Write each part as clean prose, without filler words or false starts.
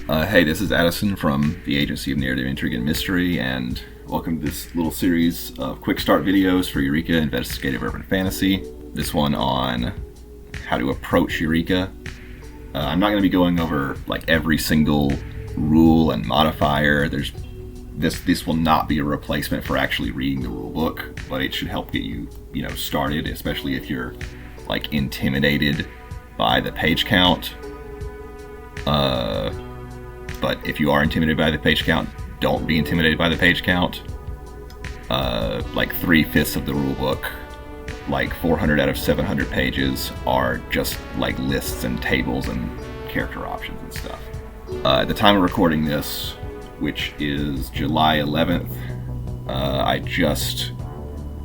Hey, this is Addison from the Agency of Narrative Intrigue and Mystery, and welcome to this little series of quick start videos for Eureka Investigative Urban Fantasy. This one on how to approach Eureka. I'm not going to be going over like every single rule and modifier. This will not be a replacement for actually reading the rule book, but it should help get you started, especially if you're like intimidated by the page count. But if you are intimidated by the page count, don't be intimidated by the page count. Like 3/5 of the rule book, like 400 out of 700 pages, are just like lists and tables and character options and stuff. At the time of recording this, which is July 11th, I just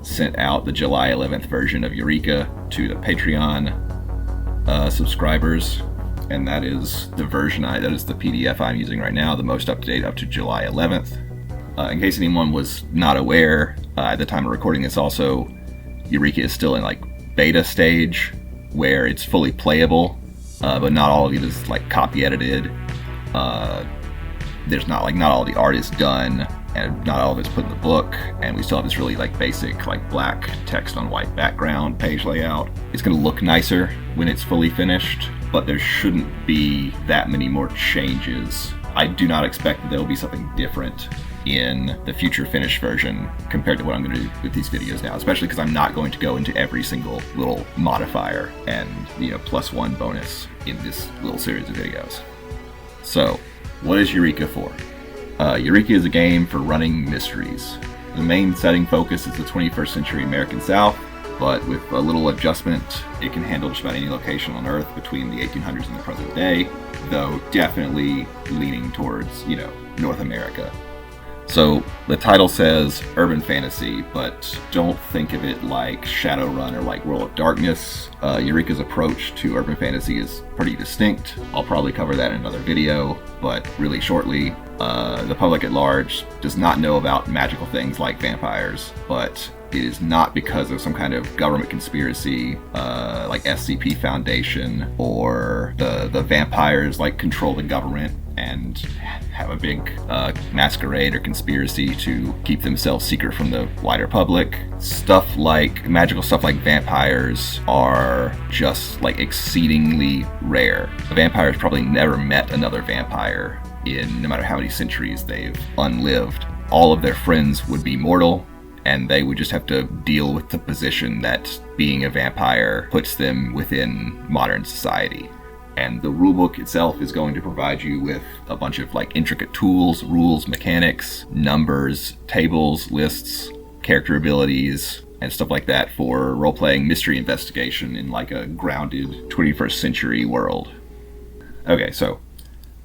sent out the July 11th version of Eureka to the Patreon subscribers. And that is the that is the PDF I'm using right now, the most up-to-date up to July 11th. In case anyone was not aware, at the time of recording this also, Eureka is still in like beta stage, where it's fully playable, but not all of it is like copy edited. There's not all the art is done, and not all of it's put in the book, and we still have this really like basic like black text on white background page layout. It's going to look nicer when it's fully finished, but there shouldn't be that many more changes. I do not expect that there will be something different in the future finished version compared to what I'm going to do with these videos now, especially because I'm not going to go into every single little modifier and +1 bonus in this little series of videos. So, what is Eureka for? Eureka is a game for running mysteries. The main setting focus is the 21st century American South, but with a little adjustment, it can handle just about any location on Earth between the 1800s and the present day, though definitely leaning towards, North America. So the title says urban fantasy, but don't think of it like Shadowrun or like World of Darkness. Eureka's approach to urban fantasy is pretty distinct. I'll probably cover that in another video, but really shortly, the public at large does not know about magical things like vampires, but it is not because of some kind of government conspiracy, like SCP Foundation, or the vampires like control the government and have a big masquerade or conspiracy to keep themselves secret from the wider public. Magical stuff like vampires are just like exceedingly rare. A vampire has probably never met another vampire in no matter how many centuries they've unlived. All of their friends would be mortal, and they would just have to deal with the position that being a vampire puts them within modern society. And the rulebook itself is going to provide you with a bunch of like intricate tools, rules, mechanics, numbers, tables, lists, character abilities, and stuff like that for role-playing mystery investigation in like a grounded 21st century world. Okay, so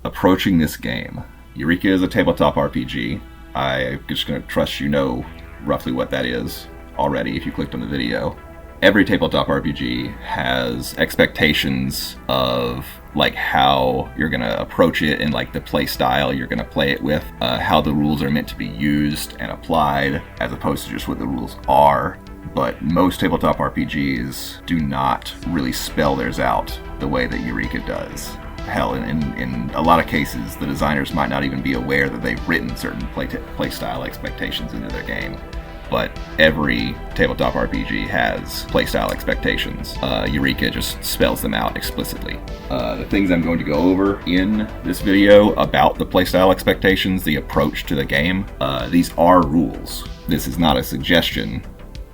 approaching this game. Eureka is a tabletop RPG. I'm just going to trust you know roughly what that is already if you clicked on the video. Every tabletop RPG has expectations of like how you're going to approach it and like the play style you're going to play it with, how the rules are meant to be used and applied as opposed to just what the rules are. But most tabletop RPGs do not really spell theirs out the way that Eureka does. Hell, in a lot of cases, the designers might not even be aware that they've written certain playstyle expectations into their game. But every tabletop RPG has playstyle expectations. Eureka just spells them out explicitly. The things I'm going to go over in this video about the playstyle expectations, the approach to the game, these are rules. This is not a suggestion.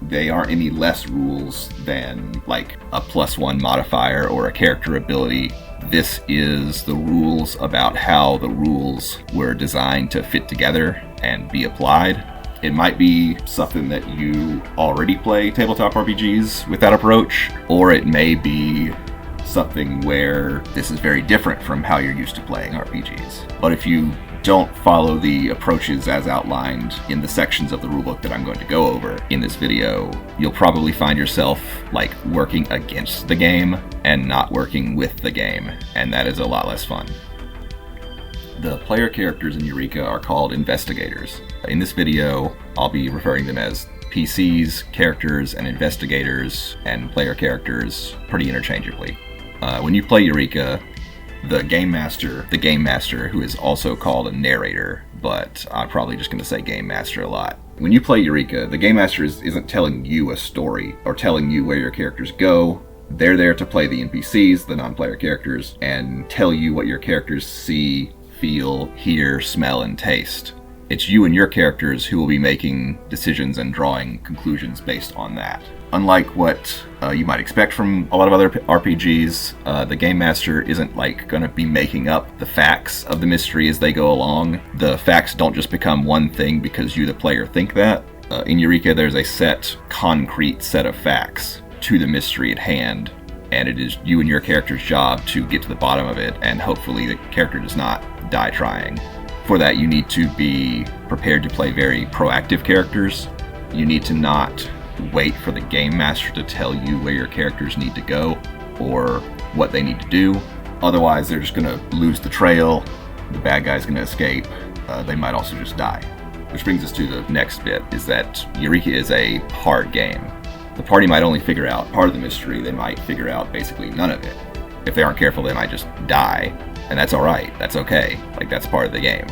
They aren't any less rules than like a +1 modifier or a character ability. This is the rules about how the rules were designed to fit together and be applied. It might be something that you already play tabletop RPGs with that approach, or it may be something where this is very different from how you're used to playing RPGs. But if you don't follow the approaches as outlined in the sections of the rulebook that I'm going to go over in this video, you'll probably find yourself like working against the game and not working with the game, and that is a lot less fun. The player characters in Eureka are called investigators. In this video, I'll be referring them as PCs, characters, and investigators, and player characters pretty interchangeably. When you play Eureka, the game master who is also called a narrator, but I'm probably just going to say game master a lot. When you play Eureka, the game master isn't telling you a story or telling you where your characters go. They're there to play the NPCs, the non-player characters, and tell you what your characters see, feel, hear, smell, and taste. It's you and your characters who will be making decisions and drawing conclusions based on that. Unlike what you might expect from a lot of other RPGs, the Game Master isn't like going to be making up the facts of the mystery as they go along. The facts don't just become one thing because you, the player, think that. In Eureka, there's a set, concrete set of facts to the mystery at hand, and it is you and your character's job to get to the bottom of it, and hopefully the character does not die trying. For that, you need to be prepared to play very proactive characters. You need to not wait for the game master to tell you where your characters need to go or what they need to do. Otherwise, they're just going to lose the trail, the bad guy's going to escape, they might also just die. Which brings us to the next bit, is that Eureka is a hard game. The party might only figure out part of the mystery, they might figure out basically none of it. If they aren't careful, they might just die. And that's alright, that's okay, like that's part of the game.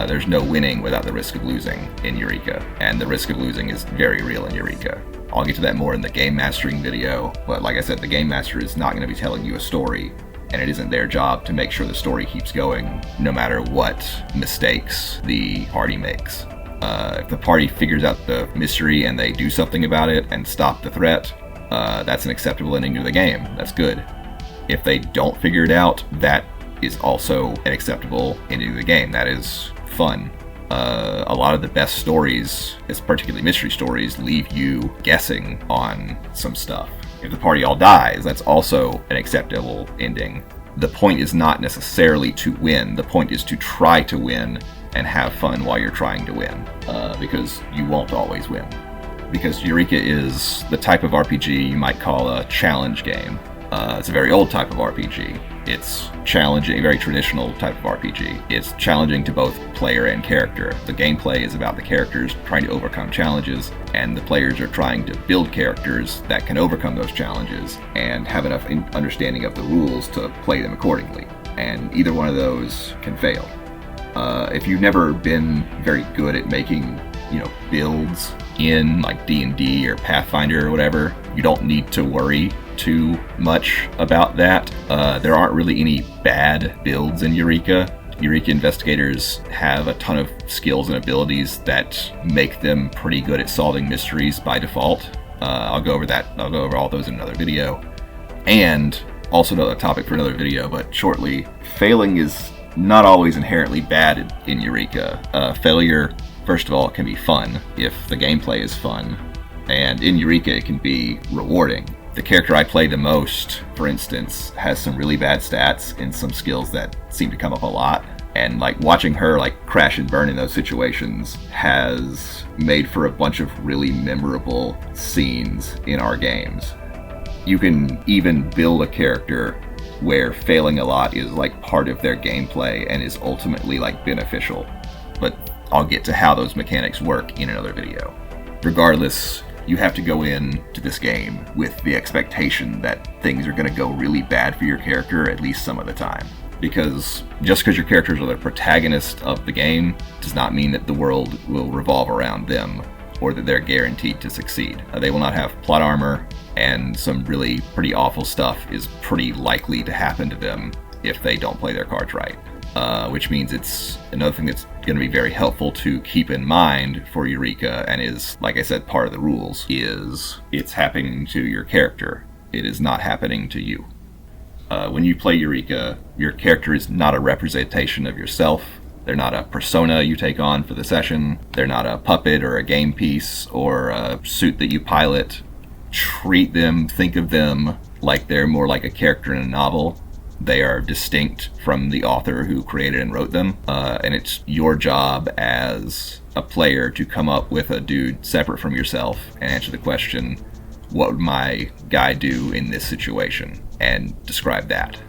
There's no winning without the risk of losing in Eureka, and the risk of losing is very real in Eureka. I'll get to that more in the game mastering video, but like I said, the game master is not going to be telling you a story, and it isn't their job to make sure the story keeps going no matter what mistakes the party makes. If the party figures out the mystery and they do something about it and stop the threat, that's an acceptable ending to the game. That's good. If they don't figure it out, that is also an acceptable ending to the game. That is fun. A lot of the best stories, particularly mystery stories, leave you guessing on some stuff. If the party all dies, that's also an acceptable ending. The point is not necessarily to win. The point is to try to win and have fun while you're trying to win, because you won't always win. Because Eureka is the type of RPG you might call a challenge game. It's a very old type of RPG. It's challenging, a very traditional type of RPG. It's challenging to both player and character. The gameplay is about the characters trying to overcome challenges, and the players are trying to build characters that can overcome those challenges and have enough understanding of the rules to play them accordingly. And either one of those can fail. If you've never been very good at making, builds in like D&D or Pathfinder or whatever, you don't need to worry too much about that. There aren't really any bad builds in Eureka. Eureka investigators have a ton of skills and abilities that make them pretty good at solving mysteries by default. I'll go over that. I'll go over all those in another video. And also another topic for another video, but shortly, failing is not always inherently bad in Eureka. Failure, first of all, can be fun if the gameplay is fun. And in Eureka, it can be rewarding. The character I play the most, for instance, has some really bad stats and some skills that seem to come up a lot. And watching her crash and burn in those situations has made for a bunch of really memorable scenes in our games. You can even build a character where failing a lot is part of their gameplay and is ultimately beneficial. But I'll get to how those mechanics work in another video. Regardless, you have to go into this game with the expectation that things are going to go really bad for your character at least some of the time. Because just because your characters are the protagonist of the game does not mean that the world will revolve around them or that they're guaranteed to succeed. They will not have plot armor, and some really pretty awful stuff is pretty likely to happen to them if they don't play their cards right. Which means it's another thing that's going to be very helpful to keep in mind for Eureka, and is, like I said, part of the rules, is it's happening to your character. It is not happening to you. When you play Eureka, your character is not a representation of yourself. They're not a persona you take on for the session. They're not a puppet or a game piece or a suit that you pilot. Treat them, think of them like they're more like a character in a novel. They are distinct from the author who created and wrote them, and it's your job as a player to come up with a dude separate from yourself and answer the question, what would my guy do in this situation? And describe that.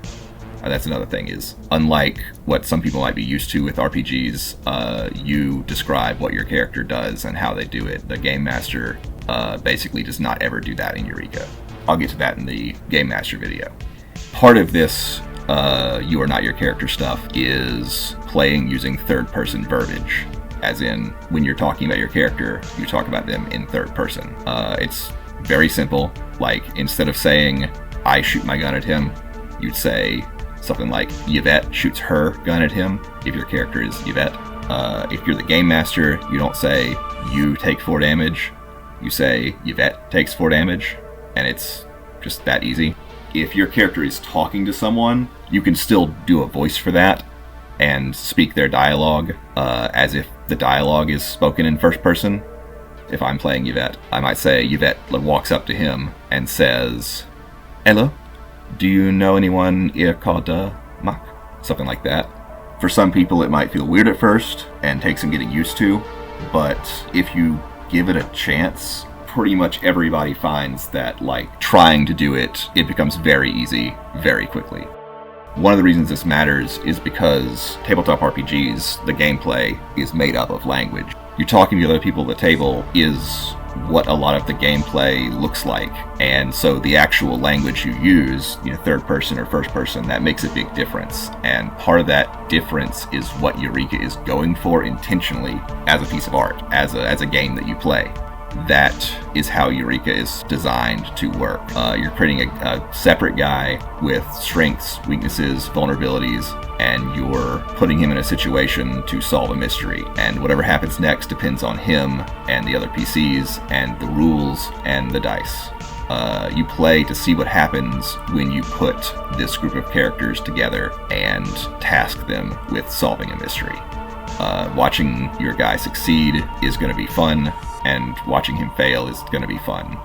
That's another thing, is unlike what some people might be used to with RPGs, you describe what your character does and how they do it. The Game Master basically does not ever do that in Eureka. I'll get to that in the Game Master video. Part of this You Are Not Your Character stuff is playing using third-person verbiage. As in, when you're talking about your character, you talk about them in third person. It's very simple. Like, instead of saying, I shoot my gun at him, you'd say something like, Yvette shoots her gun at him, if your character is Yvette. If you're the game master, you don't say, you take 4 damage. You say, Yvette takes 4 damage, and it's just that easy. If your character is talking to someone, you can still do a voice for that and speak their dialogue as if the dialogue is spoken in first person. If I'm playing Yvette, I might say Yvette walks up to him and says, Hello, do you know anyone here called Mac? Something like that. For some people it might feel weird at first and take some getting used to, but if you give it a chance, pretty much everybody finds that, like, trying to do it, it becomes very easy very quickly. One of the reasons this matters is because tabletop RPGs, the gameplay is made up of language. You're talking to other people at the table is what a lot of the gameplay looks like, and so the actual language you use, third person or first person, that makes a big difference. And part of that difference is what Eureka is going for intentionally as a piece of art, as a game that you play. That is how Eureka is designed to work. You're creating a separate guy with strengths, weaknesses, vulnerabilities, and you're putting him in a situation to solve a mystery. And whatever happens next depends on him and the other PCs and the rules and the dice. You play to see what happens when you put this group of characters together and task them with solving a mystery. Watching your guy succeed is going to be fun, and watching him fail is going to be fun.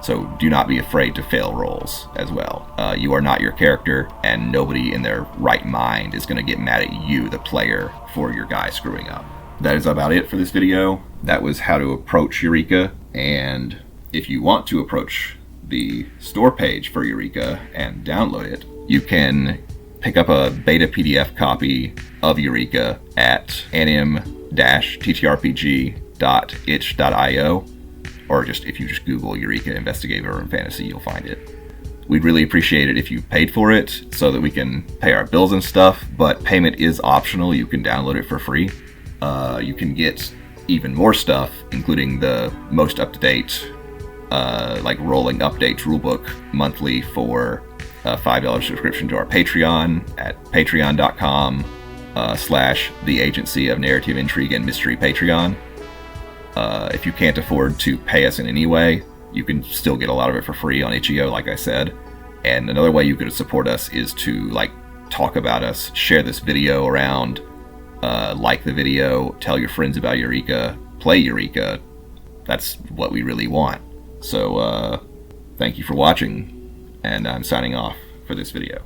So do not be afraid to fail rolls as well. You are not your character, and nobody in their right mind is going to get mad at you, the player, for your guy screwing up. That is about it for this video. That was how to approach Eureka, and if you want to approach the store page for Eureka and download it, you can pick up a beta PDF copy of Eureka at anim-ttrpg.itch.io, or if you just Google Eureka Investigative Urban Fantasy, you'll find it. We'd really appreciate it if you paid for it so that we can pay our bills and stuff, but payment is optional. You can download it for free. You can get even more stuff, including the most up-to-date rolling updates rulebook monthly for a $5 subscription to our Patreon at patreon.com/the Agency of Narrative Intrigue and Mystery Patreon. If you can't afford to pay us in any way, you can still get a lot of it for free on itch.io, like I said. And another way you could support us is to talk about us, share this video around, like the video, tell your friends about Eureka, play Eureka. That's what we really want. So thank you for watching, and I'm signing off for this video.